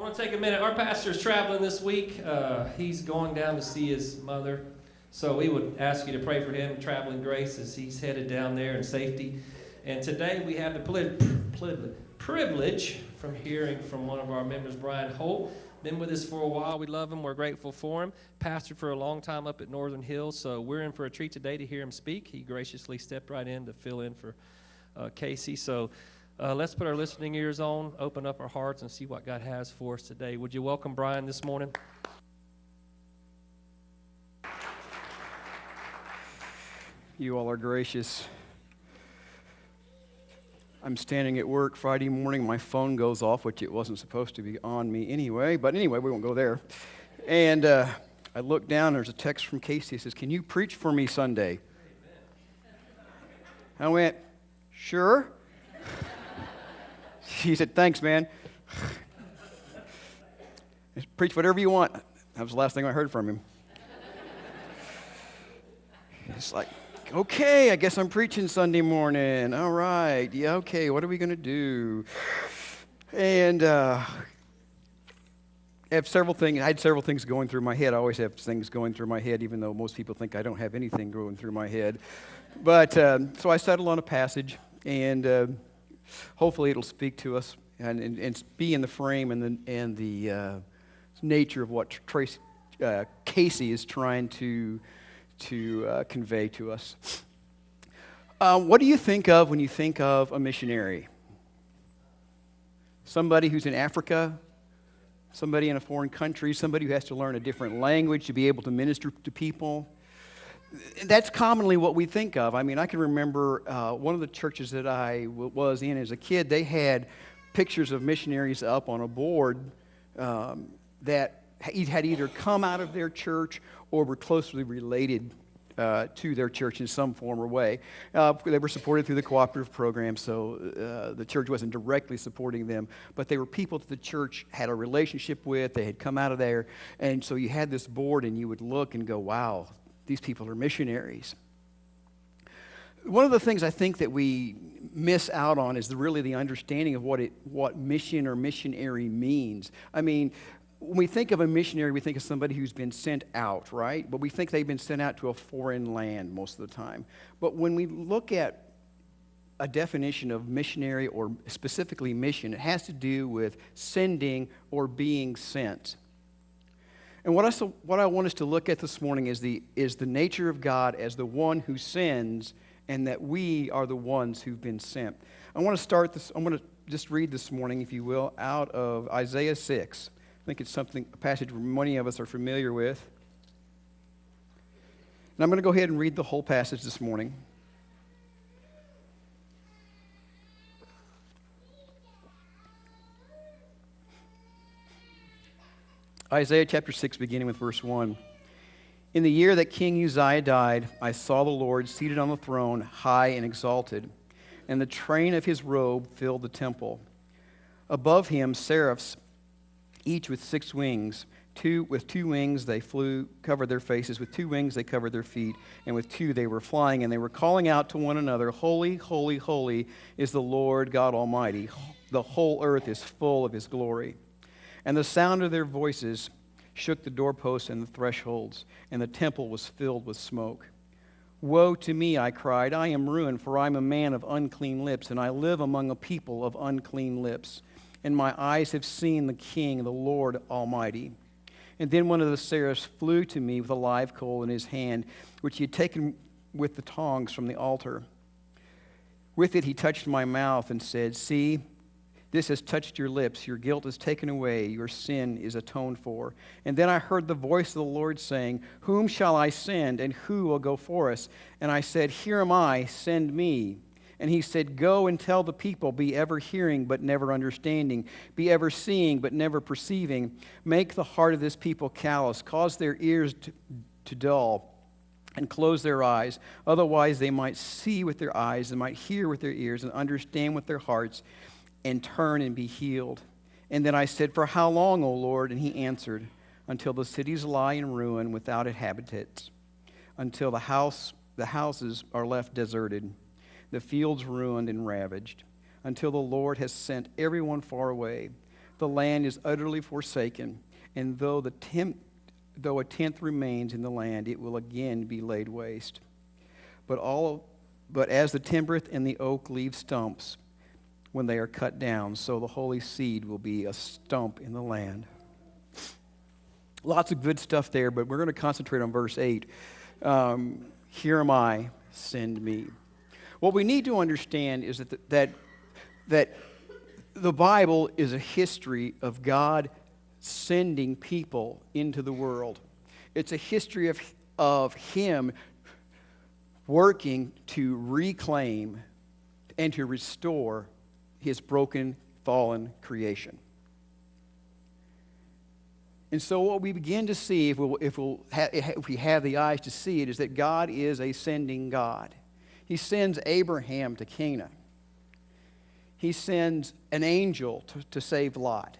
want to take a minute. Our pastor's traveling this week. He's going down to see his mother. So we would ask you to pray for him, traveling grace, as he's headed down there in safety. And today we have the privilege from hearing from one of our members, Brian Holt. Been with us for a while. We love him. We're grateful for him. Pastored for a long time up at Northern Hills. So we're in for a treat today to hear him speak. He graciously stepped right in to fill in for Casey. So let's put our listening ears on, open up our hearts, and see what God has for us today. Would you welcome Brian this morning? You all are gracious. I'm standing at work Friday morning. My phone goes off, which it wasn't supposed to be on me anyway. But anyway, we won't go there. And I look down. There's a text from Casey. It says, "Can you preach for me Sunday?" I went, "Sure." He said, "Thanks, man. Preach whatever you want." That was the last thing I heard from him. It's like, okay, I guess I'm preaching Sunday morning. All right. Yeah, okay, what are we going to do? And I had several things going through my head. I always have things going through my head, even though most people think I don't have anything going through my head. But so I settled on a passage, and hopefully it'll speak to us and be in the frame and the nature of what Casey is trying to convey to us. What do you think of when you think of a missionary? Somebody who's in Africa, somebody in a foreign country, somebody who has to learn a different language to be able to minister to people. That's commonly what we think of. I mean, I can remember one of the churches that I was in as a kid, they had pictures of missionaries up on a board that had either come out of their church or were closely related to their church in some form or way. They were supported through the cooperative program, so the church wasn't directly supporting them, but they were people that the church had a relationship with. They had come out of there, and so you had this board, and you would look and go, wow, these people are missionaries. One of the things I think that we miss out on is really the understanding of what mission or missionary means. I mean, when we think of a missionary, we think of somebody who's been sent out, right? But we think they've been sent out to a foreign land most of the time. But when we look at a definition of missionary or specifically mission, it has to do with sending or being sent. And what I want us to look at this morning is the nature of God as the one who sends, and that we are the ones who've been sent. I want to just read this morning, if you will, out of Isaiah 6. I think it's a passage many of us are familiar with. And I'm going to go ahead and read the whole passage this morning. Isaiah chapter 6, beginning with verse 1. In the year that King Uzziah died, I saw the Lord seated on the throne, high and exalted, and the train of his robe filled the temple. Above him, seraphs, each with 6 wings. With 2 wings they flew, covered their faces. With 2 wings they covered their feet. And with 2 they were flying, and they were calling out to one another, "Holy, holy, holy is the Lord God Almighty. The whole earth is full of his glory." And the sound of their voices shook the doorposts and the thresholds, and the temple was filled with smoke. "Woe to me," I cried, "I am ruined, for I am a man of unclean lips, and I live among a people of unclean lips. And my eyes have seen the King, the Lord Almighty." And then one of the seraphs flew to me with a live coal in his hand, which he had taken with the tongs from the altar. With it he touched my mouth and said, "See, this has touched your lips. Your guilt is taken away. Your sin is atoned for." And then I heard the voice of the Lord saying, "Whom shall I send, and who will go for us?" And I said, "Here am I, send me." And he said, "Go and tell the people, be ever hearing but never understanding, be ever seeing but never perceiving. Make the heart of this people callous, cause their ears to dull, and close their eyes. Otherwise they might see with their eyes, and might hear with their ears, and understand with their hearts, and turn and be healed." And then I said, "For how long, O Lord?" And he answered, "Until the cities lie in ruin without inhabitants, until the houses are left deserted, the fields ruined and ravaged, until the Lord has sent everyone far away, the land is utterly forsaken, and though a tenth remains in the land, it will again be laid waste. But as the terebinth and the oak leave stumps when they are cut down, so the holy seed will be a stump in the land. Lots of good stuff there, but we're going to concentrate on verse 8. Here am I, send me. What we need to understand is that the Bible is a history of God sending people into the world. It's a history of Him working to reclaim and to restore His broken, fallen creation. And so what we begin to see, if we have the eyes to see it, is that God is a sending God. He sends Abraham to Canaan. He sends an angel to save Lot.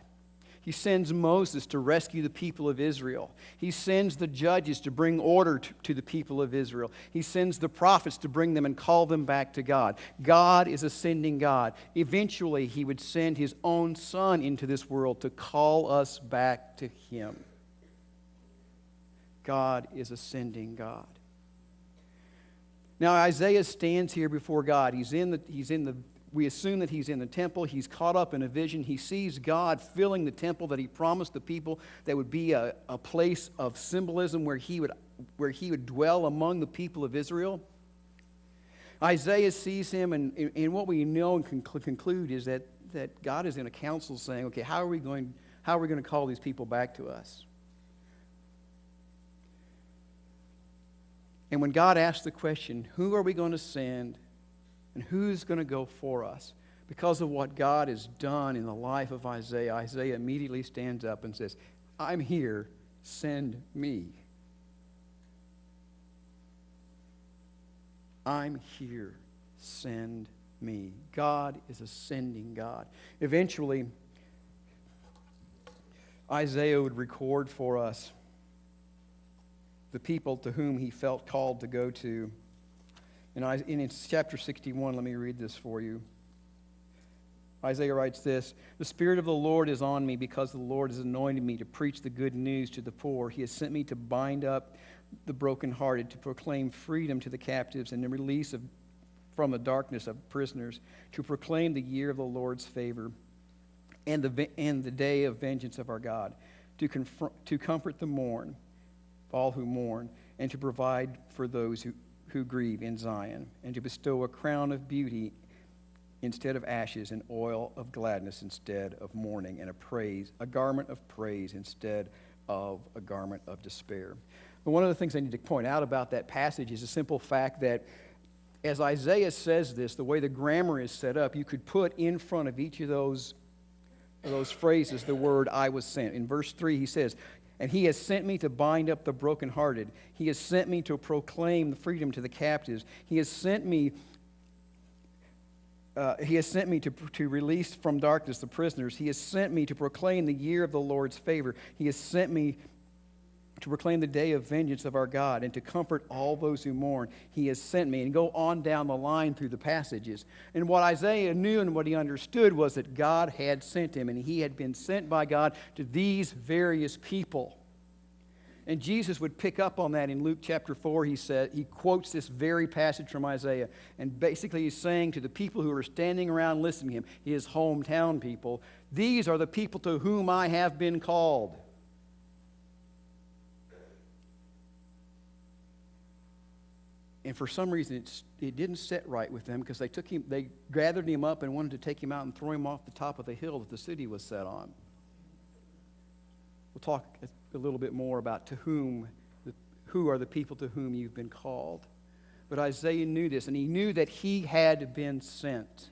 He sends Moses to rescue the people of Israel. He sends the judges to bring order to the people of Israel. He sends the prophets to bring them and call them back to God. God is a sending God. Eventually, He would send His own Son into this world to call us back to Him. God is a sending God. Now, Isaiah stands here before God. We assume that he's in the temple. He's caught up in a vision. He sees God filling the temple that He promised the people that would be a place of symbolism where he would dwell among the people of Israel. Isaiah sees Him, and what we know and can conclude is that God is in a council saying, okay, how are we going to call these people back to us? And when God asks the question, who are we going to send? And who's going to go for us? Because of what God has done in the life of Isaiah, Isaiah immediately stands up and says, I'm here, send me. I'm here, send me. God is a sending God. Eventually, Isaiah would record for us the people to whom he felt called to go to. In chapter 61, let me read this for you. Isaiah writes this, "The Spirit of the Lord is on me because the Lord has anointed me to preach the good news to the poor. He has sent me to bind up the brokenhearted, to proclaim freedom to the captives and the release from the darkness of prisoners, to proclaim the year of the Lord's favor and the day of vengeance of our God, to comfort all who mourn, and to provide for those who grieve in Zion, and to bestow a crown of beauty instead of ashes, and oil of gladness instead of mourning, and a garment of praise instead of a garment of despair." But one of the things I need to point out about that passage is the simple fact that as Isaiah says this, the way the grammar is set up, you could put in front of each of those phrases the word "I was sent." In verse 3, he says, "And He has sent me to bind up the brokenhearted. He has sent me to proclaim freedom to the captives. He has sent me to release from darkness the prisoners. He has sent me to proclaim the year of the Lord's favor. He has sent me to proclaim the day of vengeance of our God, and to comfort all those who mourn. He has sent me." And go on down the line through the passages. And what Isaiah knew and what he understood was that God had sent him, and he had been sent by God to these various people. And Jesus would pick up on that in Luke chapter 4. He quotes this very passage from Isaiah. And basically he's saying to the people who are standing around listening to him, his hometown people, "These are the people to whom I have been called." And for some reason, it didn't sit right with them, because they gathered him up and wanted to take him out and throw him off the top of the hill that the city was set on. We'll talk a little bit more about who are the people to whom you've been called. But Isaiah knew this, and he knew that he had been sent.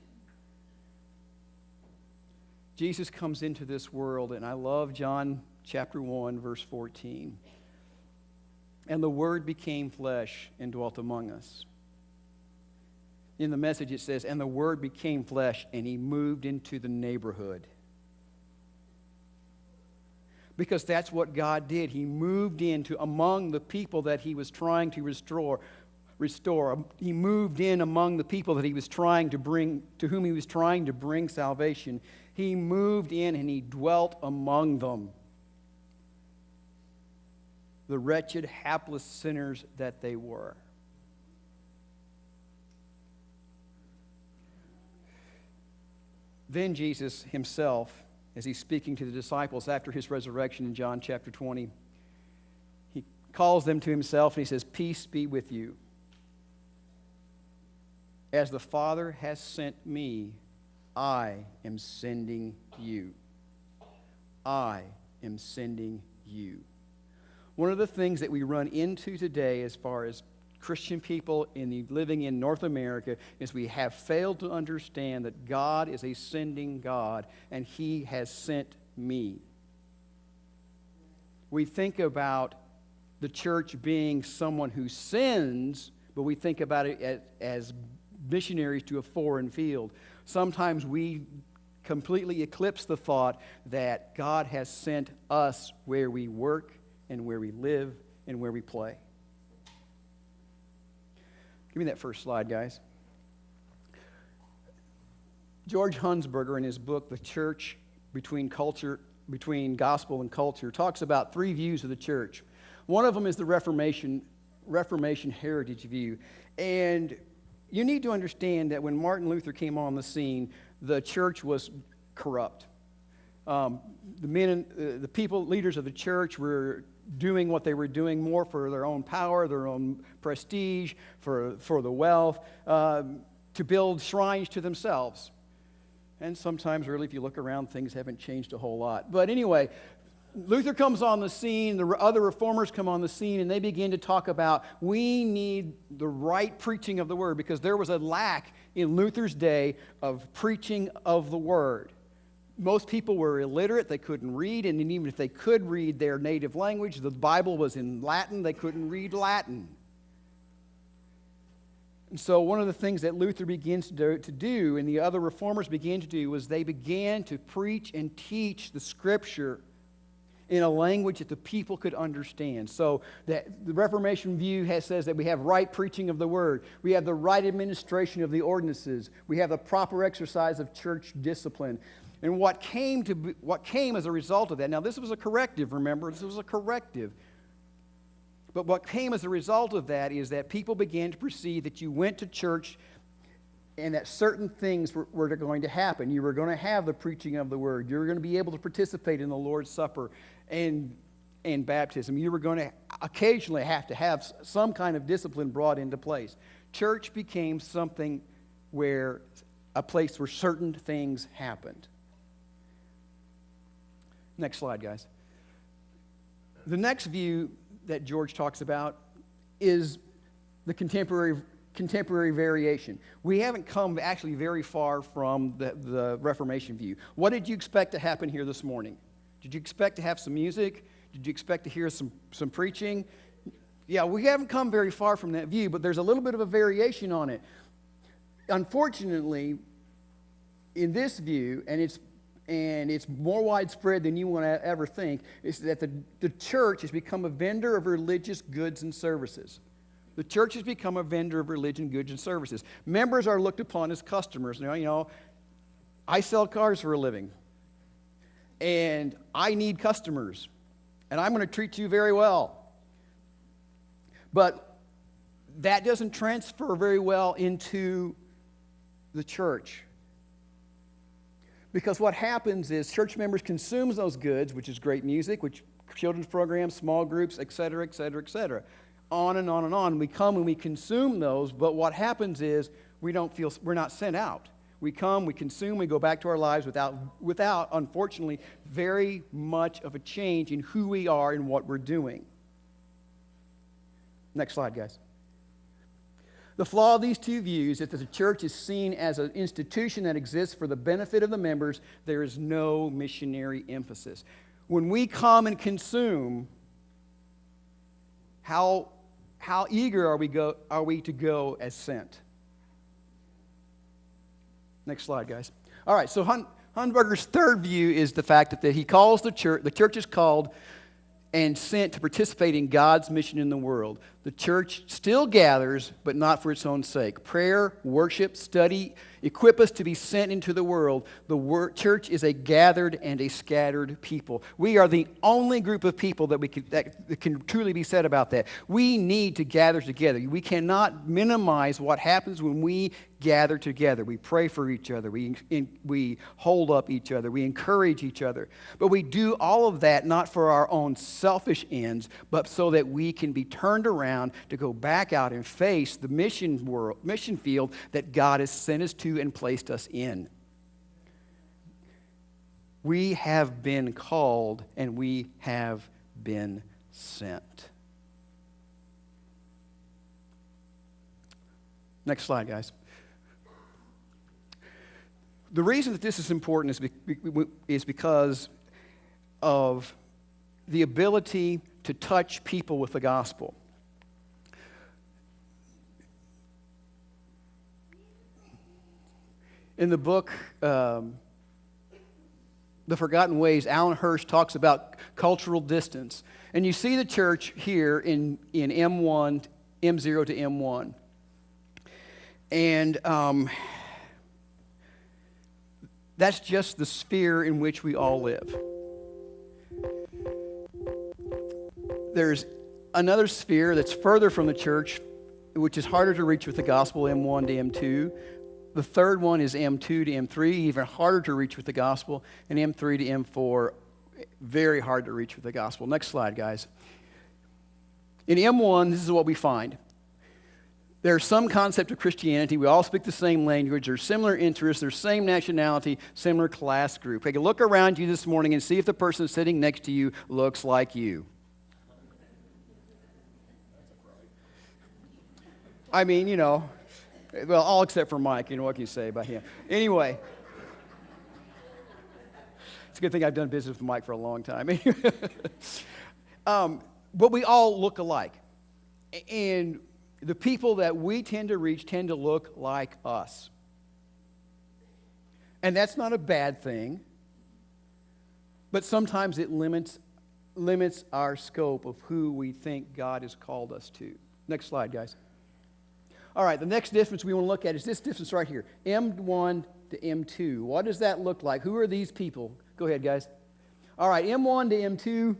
Jesus comes into this world, and I love John chapter 1, verse 14. "And the Word became flesh and dwelt among us." In the Message it says, "And the Word became flesh and He moved into the neighborhood." Because that's what God did. He moved into among the people that He was trying to restore. He moved in among the people that He was trying to bring, to whom He was trying to bring salvation. He moved in and he dwelt among them. The wretched, hapless sinners that they were. Then Jesus himself, as he's speaking to the disciples after his resurrection in John chapter 20, he calls them to himself and he says, "Peace be with you. As the Father has sent me, I am sending you." I am sending you. One of the things that we run into today as far as Christian people living in North America is we have failed to understand that God is a sending God and He has sent me. We think about the church being someone who sins, but we think about it as missionaries to a foreign field. Sometimes we completely eclipse the thought that God has sent us where we work and where we live and where we play. Give me that first slide, guys. George Hunsberger, in his book, The Church Between Gospel and Culture, talks about three views of the church. One of them is the Reformation heritage view. And you need to understand that when Martin Luther came on the scene, the church was corrupt. The leaders of the church were doing what they were doing more for their own power, their own prestige, for the wealth, to build shrines to themselves. And sometimes, really, if you look around, things haven't changed a whole lot. But anyway, Luther comes on the scene, the other reformers come on the scene, and they begin to talk about we need the right preaching of the word, because there was a lack in Luther's day of preaching of the word. Most people were illiterate, they couldn't read, and even if they could read their native language, the Bible was in Latin, they couldn't read Latin. And so one of the things that Luther begins to do, and the other reformers began to do, was they began to preach and teach the Scripture in a language that the people could understand. So that the Reformation view says that we have right preaching of the Word. We have the right administration of the ordinances. We have the proper exercise of church discipline. And what came as a result of that, now this was a corrective, remember, this was a corrective. But what came as a result of that is that people began to perceive that you went to church and that certain things were going to happen. You were going to have the preaching of the word. You were going to be able to participate in the Lord's Supper and baptism. You were going to occasionally have to have some kind of discipline brought into place. Church became something where a place where certain things happened. Next slide, guys. The next view that George talks about is the contemporary variation. We haven't come actually very far from the Reformation view. What did you expect to happen here this morning? Did you expect to have some music? Did you expect to hear some preaching? Yeah, we haven't come very far from that view, but there's a little bit of a variation on it. Unfortunately, in this view, and it's more widespread than you want to ever think, is that the church has become a vendor of religious goods and services. The church has become a vendor of religion, goods, and services. Members are looked upon as customers. You know, I sell cars for a living, and I need customers, and I'm going to treat you very well. But that doesn't transfer very well into the church. Because what happens is church members consume those goods, which is great music, which children's programs, small groups, et cetera, et cetera, et cetera. On and on and on. We come and we consume those, but what happens is we're not sent out. We come, we consume, we go back to our lives without, unfortunately, very much of a change in who we are and what we're doing. Next slide, guys. The flaw of these two views is that the church is seen as an institution that exists for the benefit of the members. There is no missionary emphasis. When we come and consume, how eager are we to go as sent? Next slide, guys. All right, so Hunsberger's third view is the fact that he calls the church is called and sent to participate in God's mission in the world. The church still gathers, but not for its own sake. Prayer, worship, study Equip us to be sent into the world. The church is a gathered and a scattered people. We are the only group of people that can truly be said about that. We need to gather together. We cannot minimize what happens when we gather together. We pray for each other. We hold up each other. We encourage each other. But we do all of that not for our own selfish ends, but so that we can be turned around to go back out and face the mission field that God has sent us to and placed us in. We have been called and we have been sent. Next slide, guys. The reason that this is important is because of the ability to touch people with the gospel. In the book, The Forgotten Ways, Alan Hirsch talks about cultural distance. And you see the church here in M1, M0 to M1. And that's just the sphere in which we all live. There's another sphere that's further from the church, which is harder to reach with the gospel, M1 to M2. The third one is M2 to M3, even harder to reach with the gospel, and M3 to M4, very hard to reach with the gospel. Next slide, guys. In M1, this is what we find. There's some concept of Christianity. We all speak the same language. There's similar interests. There's same nationality, similar class group. Take a look around you this morning and see if the person sitting next to you looks like you. I mean, well, all except for Mike. What can you say about him? Anyway, it's a good thing I've done business with Mike for a long time. But we all look alike. And the people that we tend to reach tend to look like us. And that's not a bad thing, but sometimes it limits our scope of who we think God has called us to. Next slide, guys. All right, the next difference we want to look at is this difference right here, M1 to M2. What does that look like? Who are these people? Go ahead, guys. All right, M1 to M2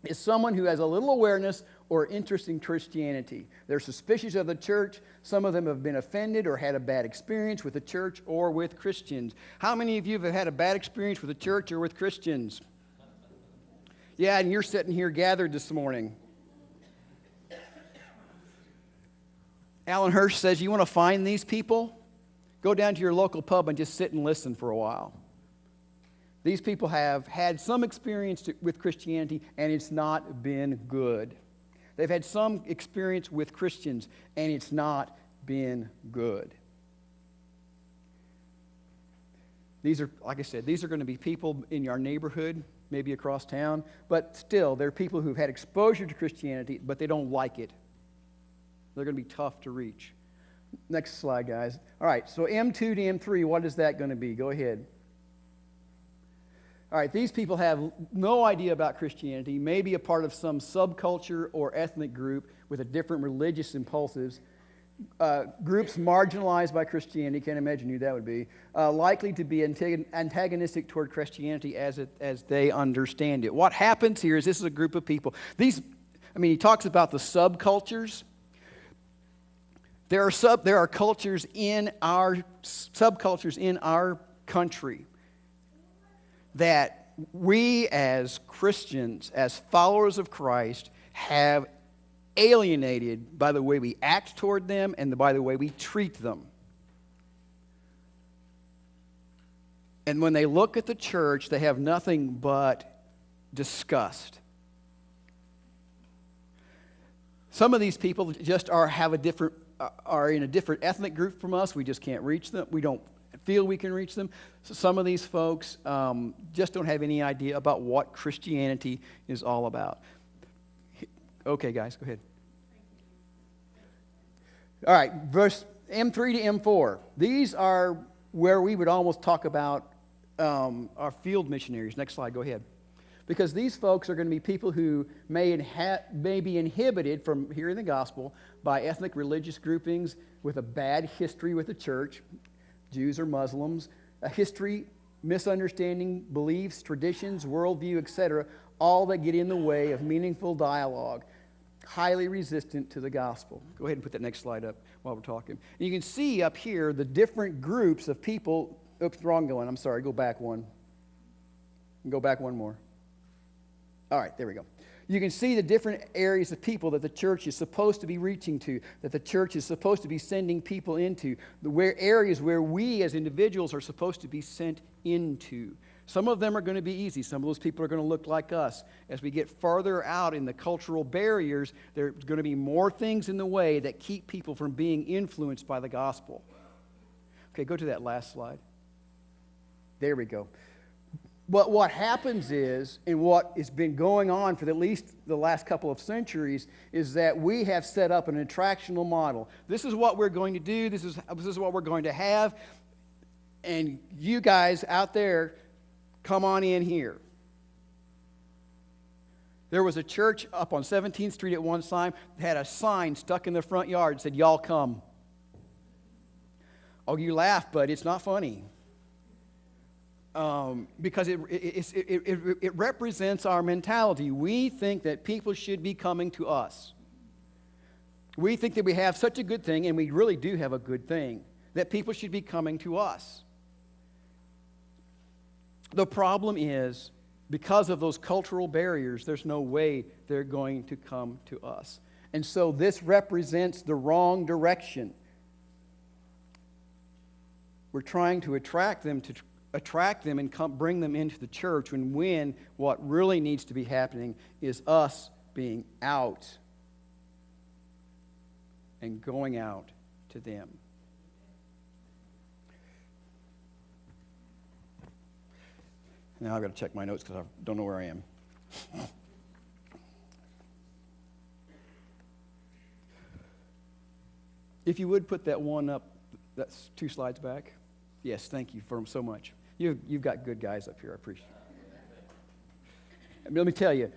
is someone who has a little awareness or interest in Christianity. They're suspicious of the church. Some of them have been offended or had a bad experience with the church or with Christians. How many of you have had a bad experience with the church or with Christians? Yeah, and you're sitting here gathered this morning. Alan Hirsch says, you want to find these people? Go down to your local pub and just sit and listen for a while. These people have had some experience with Christianity, and it's not been good. They've had some experience with Christians, and it's not been good. These are, like I said, these are going to be people in your neighborhood, maybe across town, but still, they're people who've had exposure to Christianity, but they don't like it. They're going to be tough to reach. Next slide, guys. All right, so M2 to M3, what is that going to be? Go ahead. All right, these people have no idea about Christianity, maybe a part of some subculture or ethnic group with a different religious impulses. Groups marginalized by Christianity, can't imagine who that would be, likely to be antagonistic toward Christianity as they understand it. What happens here is this is a group of people. He talks about the subcultures. There are cultures in our subcultures in our country that we as Christians, as followers of Christ, have alienated by the way we act toward them and by the way we treat them. And when they look at the church, they have nothing but disgust. Some of these people just are in a different ethnic group from us. We just can't reach them. We don't feel we can reach them. So some of these folks just don't have any idea about what Christianity is all about. Okay, guys, go ahead. All right, verse M3 to M4. These are where we would almost talk about our field missionaries. Next slide, go ahead. Because these folks are going to be people who may be inhibited from hearing the gospel by ethnic religious groupings with a bad history with the church. Jews or Muslims, a history, misunderstanding, beliefs, traditions, worldview, etc., all that get in the way of meaningful dialogue, highly resistant to the gospel. Go ahead and put that next slide up while we're talking. And you can see up here the different groups of people. Oops, wrong one. I'm sorry. Go back one. Go back one more. All right, there we go. You can see the different areas of people that the church is supposed to be reaching to, that the church is supposed to be sending people into, areas where we as individuals are supposed to be sent into. Some of them are going to be easy. Some of those people are going to look like us. As we get farther out in the cultural barriers, there's going to be more things in the way that keep people from being influenced by the gospel. Okay, go to that last slide. There we go. But what happens is, and what has been going on for at least the last couple of centuries, is that we have set up an attractional model. This is what we're going to do. This is what we're going to have. And you guys out there, come on in here. There was a church up on 17th Street at one time that had a sign stuck in the front yard that said, "Y'all come." Oh, you laugh, but it's not funny. Because it represents our mentality. We think that people should be coming to us. We think that we have such a good thing, and we really do have a good thing, that people should be coming to us. The problem is, because of those cultural barriers, there's no way they're going to come to us. And so this represents the wrong direction. We're trying to attract them and bring them into the church when what really needs to be happening is us being out and going out to them. Now I've got to check my notes because I don't know where I am. If you would put that one up, that's 2 slides back. Yes, thank you for so much. You've got good guys up here. I appreciate it. Let me tell you,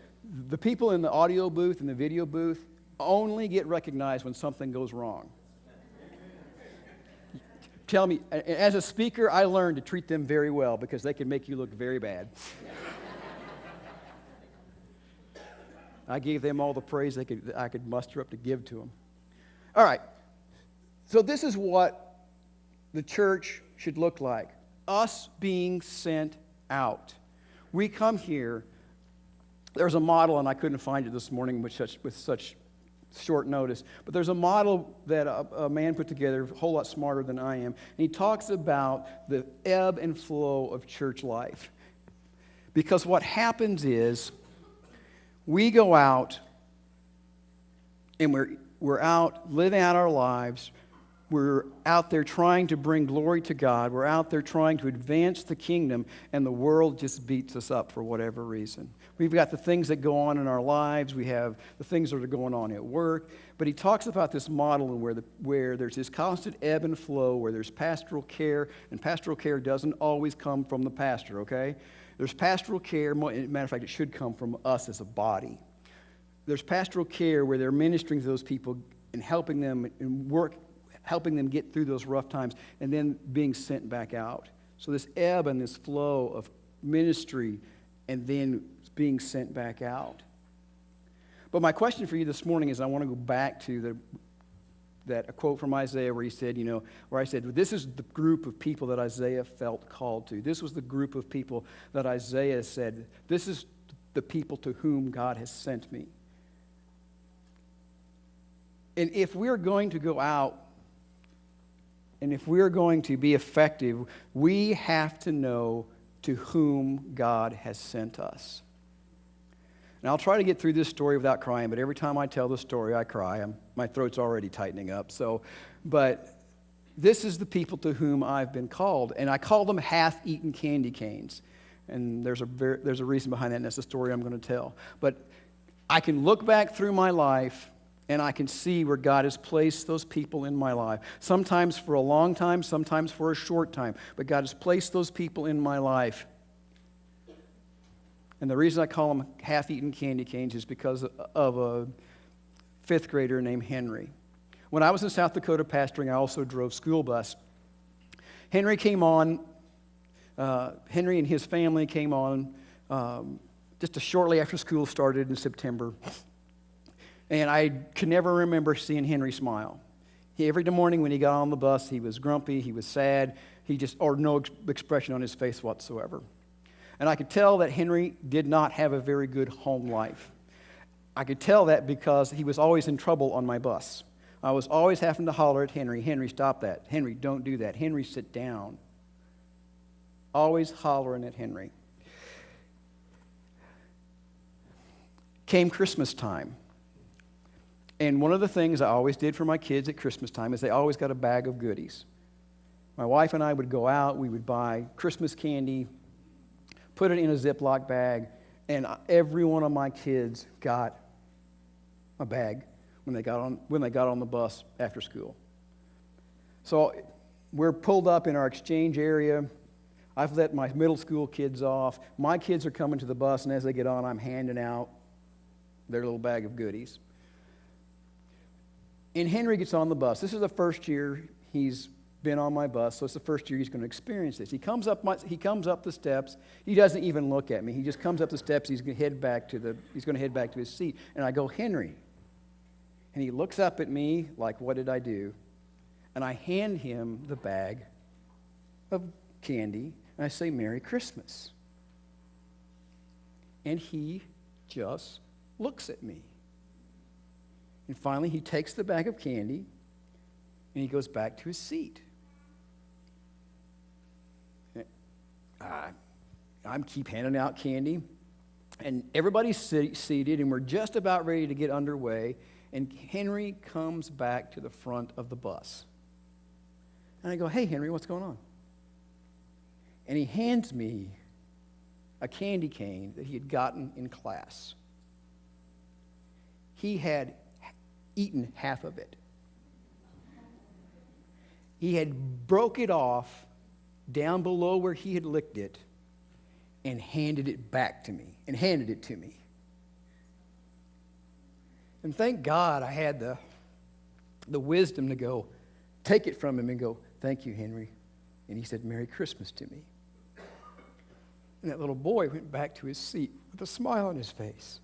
the people in the audio booth and the video booth only get recognized when something goes wrong. Tell me, as a speaker, I learned to treat them very well because they can make you look very bad. I gave them all the praise I could muster up to give to them. All right. So this is what the church should look like. Us being sent out. We come here. There's a model, and I couldn't find it this morning with such short notice, but there's a model that a man put together, a whole lot smarter than I am, and he talks about the ebb and flow of church life. Because what happens is, we go out, and we're out living out our lives. We're out there trying to bring glory to God. We're out there trying to advance the kingdom, and the world just beats us up for whatever reason. We've got the things that go on in our lives. We have the things that are going on at work. But he talks about this model where there's this constant ebb and flow, where there's pastoral care, and pastoral care doesn't always come from the pastor, okay? There's pastoral care. As a matter of fact, it should come from us as a body. There's pastoral care where they're ministering to those people and helping them helping them get through those rough times, and then being sent back out. So this ebb and this flow of ministry and then being sent back out. But my question for you this morning is, I want to go back to a quote from Isaiah where he said, where I said, this is the group of people that Isaiah felt called to. This was the group of people that Isaiah said, this is the people to whom God has sent me. And if we're going to go out, and if we're going to be effective, we have to know to whom God has sent us. And I'll try to get through this story without crying, but every time I tell the story, I cry. My throat's already tightening up. But this is the people to whom I've been called, and I call them half-eaten candy canes. And there's a reason behind that, and that's the story I'm going to tell. But I can look back through my life, and I can see where God has placed those people in my life. Sometimes for a long time, sometimes for a short time. But God has placed those people in my life. And the reason I call them half-eaten candy canes is because of a 5th grader named Henry. When I was in South Dakota pastoring, I also drove school bus. Henry came on, Henry and his family came on just shortly after school started in September. And I could never remember seeing Henry smile. Every morning when he got on the bus, he was grumpy, he was sad, or no expression on his face whatsoever. And I could tell that Henry did not have a very good home life. I could tell that because he was always in trouble on my bus. I was always having to holler at Henry, Henry, stop that. Henry, don't do that. Henry, sit down. Always hollering at Henry. Came Christmas time. And one of the things I always did for my kids at Christmas time is they always got a bag of goodies. My wife and I would go out, we would buy Christmas candy, put it in a Ziploc bag, and every one of my kids got a bag when they got on the bus after school. So we're pulled up in our exchange area. I've let my middle school kids off. My kids are coming to the bus, and as they get on, I'm handing out their little bag of goodies. And Henry gets on the bus. This is the first year he's been on my bus, so it's the first year he's going to experience this. He comes up the steps. He doesn't even look at me. He just comes up the steps. He's going to head back to his seat. And I go, Henry. And he looks up at me like, what did I do? And I hand him the bag of candy, and I say, Merry Christmas. And he just looks at me. And finally, he takes the bag of candy, and he goes back to his seat. I keep handing out candy, and everybody's seated, and we're just about ready to get underway, and Henry comes back to the front of the bus. And I go, hey, Henry, what's going on? And he hands me a candy cane that he had gotten in class. He had eaten half of it. He had broke it off down below where he had licked it and handed it back to me, and handed it to me. And thank God I had the wisdom to go take it from him and go, thank you, Henry. And he said, Merry Christmas to me. And that little boy went back to his seat with a smile on his face.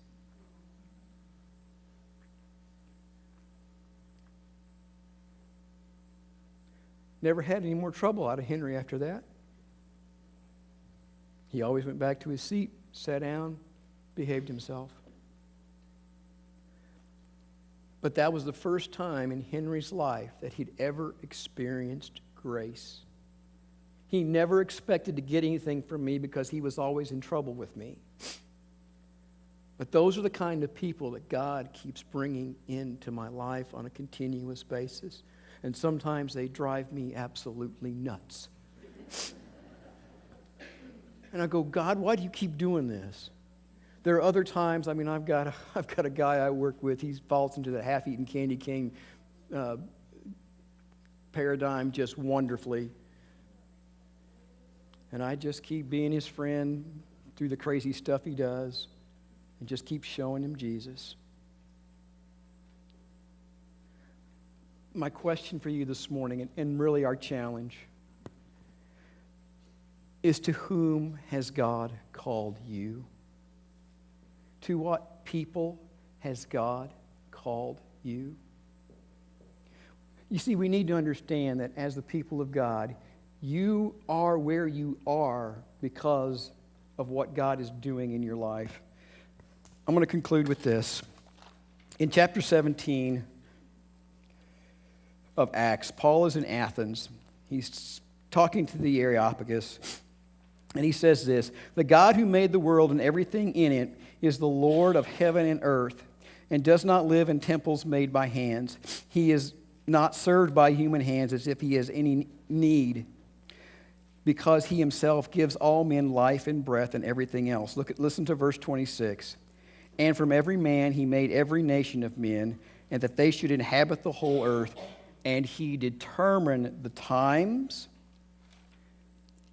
Never had any more trouble out of Henry after that. He always went back to his seat, sat down, behaved himself. But that was the first time in Henry's life that he'd ever experienced grace. He never expected to get anything from me because he was always in trouble with me. But those are the kind of people that God keeps bringing into my life on a continuous basis. And sometimes they drive me absolutely nuts. And I go, God, why do you keep doing this? There are other times, I've got a guy I work with. He falls into the half-eaten candy cane paradigm just wonderfully. And I just keep being his friend through the crazy stuff he does and just keep showing him Jesus. My question for you this morning, and really our challenge, is to whom has God called you? To what people has God called you? You see, we need to understand that as the people of God, you are where you are because of what God is doing in your life. I'm going to conclude with this. In chapter 17 of Acts, Paul is in Athens. He's talking to the Areopagus, and he says this, the God who made the world and everything in it is the Lord of heaven and earth, and does not live in temples made by hands. He is not served by human hands as if he has any need, because he himself gives all men life and breath and everything else. Listen to verse 26. And from every man he made every nation of men, and that they should inhabit the whole earth. And he determined the times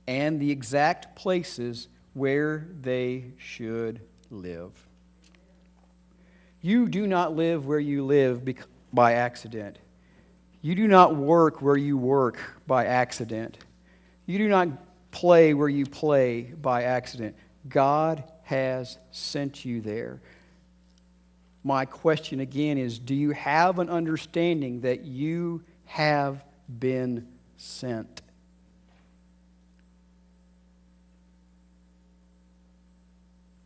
and the exact places where they should live. You do not live where you live by accident. You do not work where you work by accident. You do not play where you play by accident. God has sent you there. My question again is, do you have an understanding that you have been sent?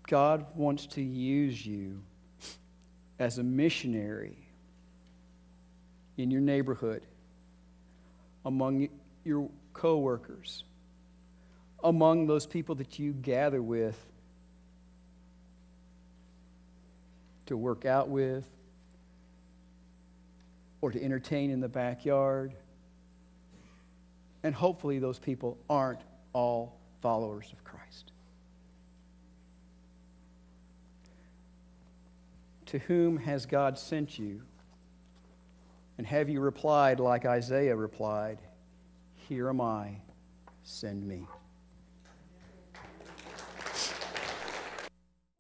God wants to use you as a missionary in your neighborhood, among your co-workers, among those people that you gather with, to work out with, or to entertain in the backyard. And hopefully those people aren't all followers of Christ. To whom has God sent you? And have you replied like Isaiah replied, "Here am I, send me."